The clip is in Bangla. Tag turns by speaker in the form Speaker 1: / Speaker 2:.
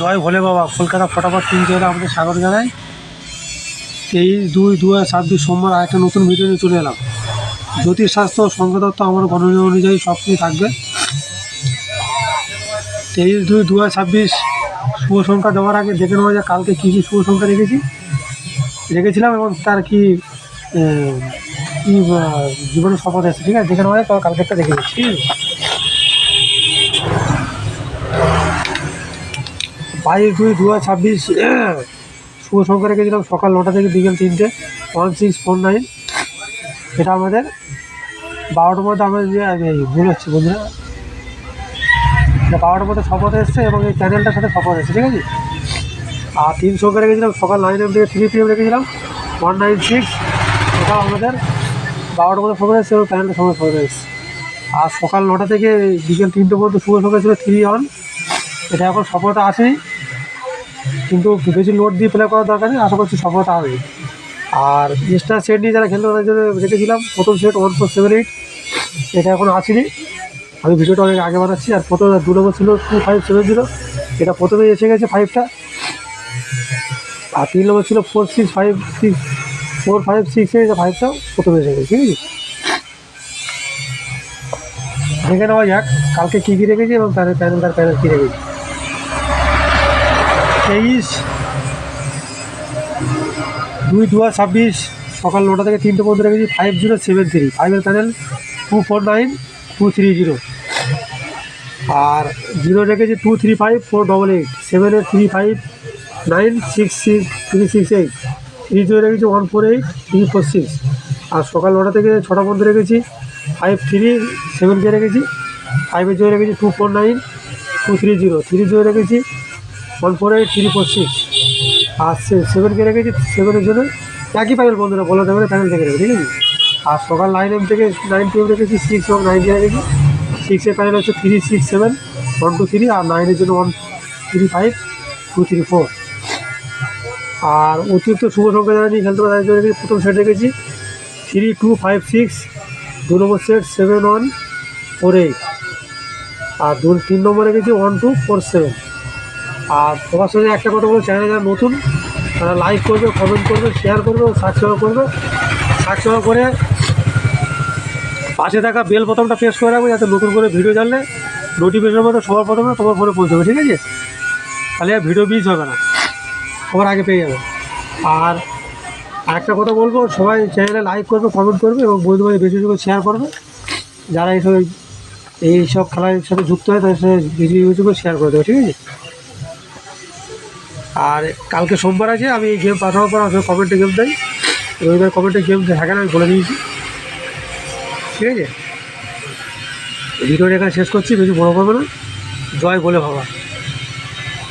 Speaker 1: জয় ভোলে বাবা। কলকাতা ফটাফট টিম চ্যানেলে আমাদের স্বাগত জানাই। 23/2/2026 সোমবার আরেকটা নতুন ভিডিও নিয়ে চলে এলাম। জ্যোতিষশাস্ত্র সংখ্যাতত্ত্ব আমার গণনা অনুযায়ী সব কিছু থাকবে। 23/2/2026 শুভ সংখ্যা দেওয়ার আগে দেখে নেওয়া যায় কালকে কী কী শুভ সংখ্যা রেখেছিলাম এবং তার কী জীবনে শপথ এসেছে। ঠিক আছে, দেখে নেওয়া যায়। কালকেরটা দেখে দিচ্ছি। ঠিক আছে, 22/2/2026 শুভ সংখ্যা রেখেছিলাম সকাল 9টা থেকে বিকেল 3টে, 1649। এটা আমাদের 12টার মধ্যে আমাদের ভুল হচ্ছে বন্ধুরা, 12টার মধ্যে শপথ এসছে এবং এই চ্যানেলটার সাথে শপথ এসছে। ঠিক আছে, আর 3 সংখ্যা রেখেছিলাম সকাল 9 AM থেকে 3 PM রেখেছিলাম 196। এটা আমাদের 12টার মধ্যে শপথ এসছে এবং চ্যানেলটার সঙ্গে শপথ এসছে। আর সকাল 9টা থেকে বিকেল 3টে পর্যন্ত শুভ সংখ্যা ছিল 3-1। এটা এখন সফলতা আসেনি, কিন্তু বেশি লোড দিয়ে প্লে করার দরকার নেই, আশা করছি সফলতা আসবে। আর এক্সট্রা সেট নিয়ে যারা খেলতে তাদের জন্য রেখেছিলাম প্রথম সেট 1478। এটা এখন আসেনি, আমি ভিডিওটা অনেক আগে বানাচ্ছি। আর প্রথম 2 নম্বর ছিল 2570, এটা প্রথমে এসে গেছে 5টা। আর 3 নম্বর ছিল 4568, এটা 5টাও প্রথমে এসে গেছে। ঠিক আছে, দেখে নেওয়া যাক কালকে কী কী রেখেছি এবং তার প্যানেল কী রেখেছি। 23/2/2026 সকাল 9টা থেকে 3টে পর্যন্ত রেখেছি 5073। 5-এর প্যানেল 249230। আর 0 রেখেছি 235488। 7-এর 35966368। 30 রেখেছি 148346। আর সকাল 9টা থেকে 6টা পর্যন্ত রেখেছি 537কে রেখেছি। 5-এর 0 রেখেছি 249230। 30 রেখেছি 148346। আর 7কে রেখেছি 7-এর জন্য একই প্যানেল বন্ধুরা বলা যাবে প্যানেল থেকে রেখে। ঠিক আছে, আর সকাল 9 AM থেকে 9 PM রেখেছি 6 এবং 9 রেখেছি। 6-এর প্যানেল হচ্ছে 367123। আর 9-এর জন্য 135234। আর অতিরিক্ত শুভ সংখ্যা যারা নিয়ে খেলতে পারে তাদের জন্য রেখেছি প্রথম সেট রেখেছি 3256। 2 নম্বর সেট 7148। আর 3 নম্বর রেখেছি 1247। আর তোমার সঙ্গে একটা কথা বলবো, চ্যানেলে যারা নতুন তারা লাইক করবে, কমেন্ট করবে, শেয়ার করবে ও সাবস্ক্রাইব করবে। সাবস্ক্রাইব করে পাশে থাকা বেল বোতামটা প্রেস করে রাখবে, যাতে নতুন করে ভিডিও জানলে নোটিফিকেশনের মতো সবার প্রথমে তোমার ফোনে পৌঁছবে। ঠিক আছে, তাহলে আর ভিডিও মিস হবে না, সবার আগে পেয়ে যাবে। আর একটা কথা বলবো, সবাই চ্যানেলে লাইক করবে, কমেন্ট করবে এবং বন্ধু বান্ধব বেশি করে শেয়ার করবে। যারা এইসব খেলার সাথে যুক্ত হয় তাদের সাথে বেশি করে শেয়ার করে দেবে। ঠিক আছে, আর কালকে সোমবার আছে, আমি গেম পাঠানোর পর আমি কমেন্টে গেম দেয়। রবিবার কমেন্টে গেম থাকে না, আমি বলে দিয়েছি। ঠিক আছে, ভিডিওটা এখানে শেষ করছি, বেশি বড় করবে না। জয় বলে বাবা।